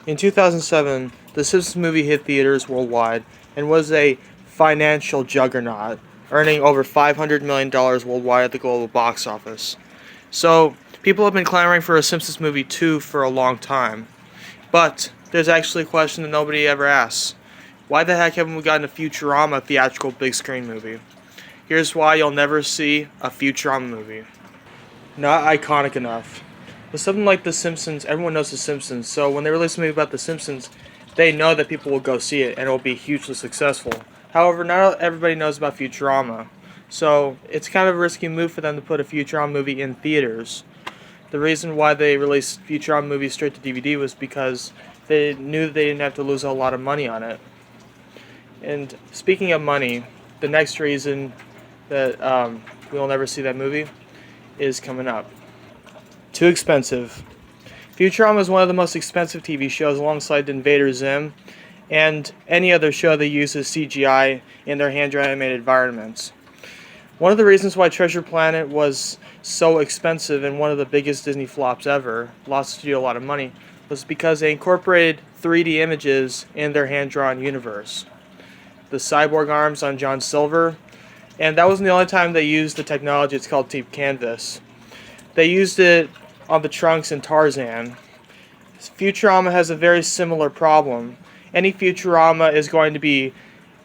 In 2007, the Simpsons movie hit theaters worldwide and was a financial juggernaut, earning over $500 million worldwide at the global box office. So, people have been clamoring for a Simpsons movie 2 for a long time. But, there's actually a question that nobody ever asks. Why the heck haven't we gotten a Futurama theatrical big screen movie? Here's why you'll never see a Futurama movie. Not iconic enough. With something like The Simpsons, everyone knows The Simpsons, so when they release a movie about The Simpsons, they know that people will go see it and it will be hugely successful. However, not everybody knows about Futurama, so it's kind of a risky move for them to put a Futurama movie in theaters. The reason why they released Futurama movies straight to DVD was because they knew that they didn't have to lose a lot of money on it. And speaking of money, the next reason that we will never see that movie is coming up. Too expensive. Futurama is one of the most expensive TV shows alongside Invader Zim and any other show that uses CGI in their hand-drawn animated environments. One of the reasons why Treasure Planet was so expensive and one of the biggest Disney flops ever, lost the studio a lot of money, was because they incorporated 3D images in their hand-drawn universe. The cyborg arms on John Silver, and that wasn't the only time they used the technology. It's called Deep Canvas. They used it on the Trunks in Tarzan. Futurama has a very similar problem. Any Futurama is going to be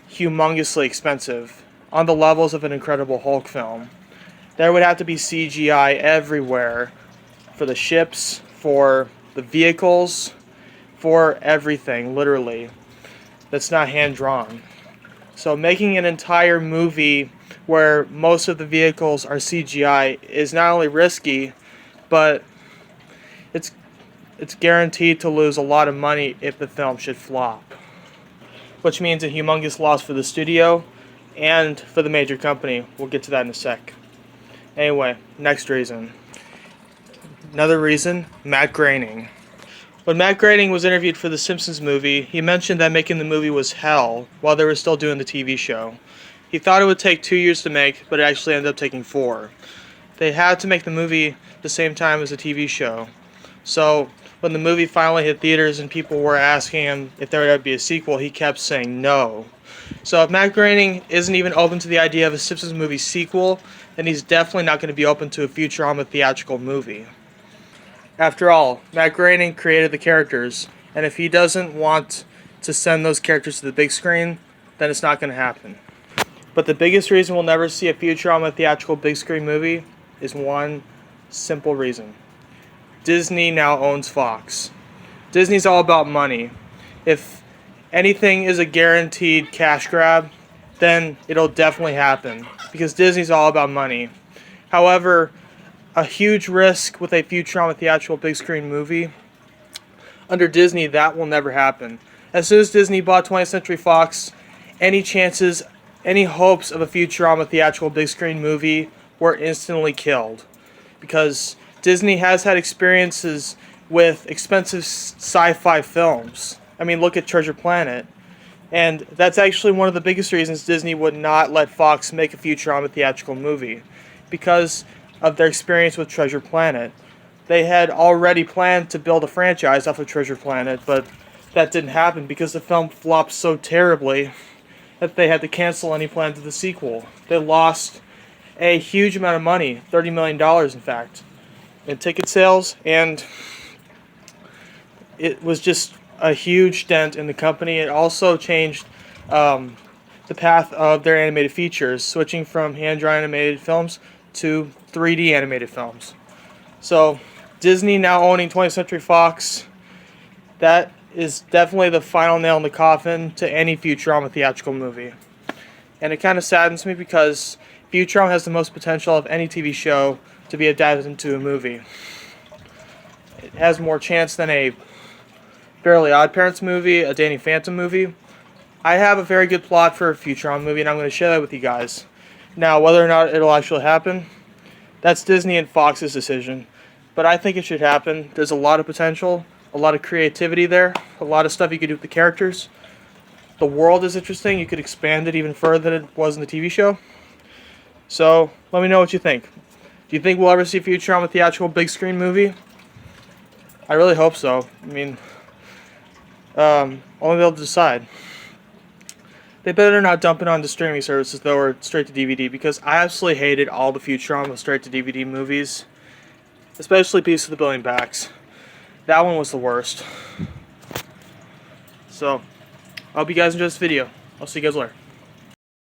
humongously expensive, on the levels of an Incredible Hulk film. There would have to be CGI everywhere, for the ships, for the vehicles, for everything, literally, that's not hand-drawn. So making an entire movie where most of the vehicles are CGI is not only risky, but it's guaranteed to lose a lot of money if the film should flop. Which means a humongous loss for the studio and for the major company. We'll get to that in a sec. Anyway, next reason. Another reason, Matt Groening. When Matt Groening was interviewed for the Simpsons movie, he mentioned that making the movie was hell while they were still doing the TV show. He thought it would take 2 years to make, but it actually ended up taking 4. They had to make the movie the same time as the TV show. So, when the movie finally hit theaters and people were asking him if there would ever be a sequel, he kept saying no. So if Matt Groening isn't even open to the idea of a Simpsons movie sequel, then he's definitely not going to be open to a Futurama theatrical movie. After all, Matt Groening created the characters, and if he doesn't want to send those characters to the big screen, then it's not going to happen. But the biggest reason we'll never see a Futurama theatrical big screen movie is one simple reason. Disney now owns Fox. Disney's all about money. If anything is a guaranteed cash grab, then it'll definitely happen, because Disney's all about money. However, a huge risk with a Futurama theatrical big screen movie, under Disney, that will never happen. As soon as Disney bought 20th Century Fox, any chances, any hopes of a Futurama theatrical big screen movie were instantly killed. Because Disney has had experiences with expensive sci-fi films. I mean, look at Treasure Planet. And that's actually one of the biggest reasons Disney would not let Fox make a Futurama theatrical movie. Because of their experience with Treasure Planet. They had already planned to build a franchise off of Treasure Planet, but that didn't happen because the film flopped so terribly that they had to cancel any plans of the sequel. They lost a huge amount of money, $30 million in fact, in ticket sales, and it was just a huge dent in the company. It also changed the path of their animated features, switching from hand-drawn animated films to 3D animated films. So, Disney now owning 20th Century Fox, that is definitely the final nail in the coffin to any Futurama theatrical movie. And it kind of saddens me because Futurama has the most potential of any TV show to be adapted into a movie. It has more chance than a Fairly Odd Parents movie, a Danny Phantom movie. I have a very good plot for a Futurama movie, and I'm going to share that with you guys. Now, whether or not it'll actually happen, that's Disney and Fox's decision. But I think it should happen. There's a lot of potential, a lot of creativity there, a lot of stuff you could do with the characters. The world is interesting. You could expand it even further than it was in the TV show. So, let me know what you think. Do you think we'll ever see a Futurama theatrical big screen movie? I really hope so. I mean, Only they'll decide. They better not dump it onto streaming services though, or straight to DVD, because I absolutely hated all the Futurama straight to DVD movies, especially Beast of the Billion Backs. That one was the worst. So, I hope you guys enjoyed this video. I'll see you guys later.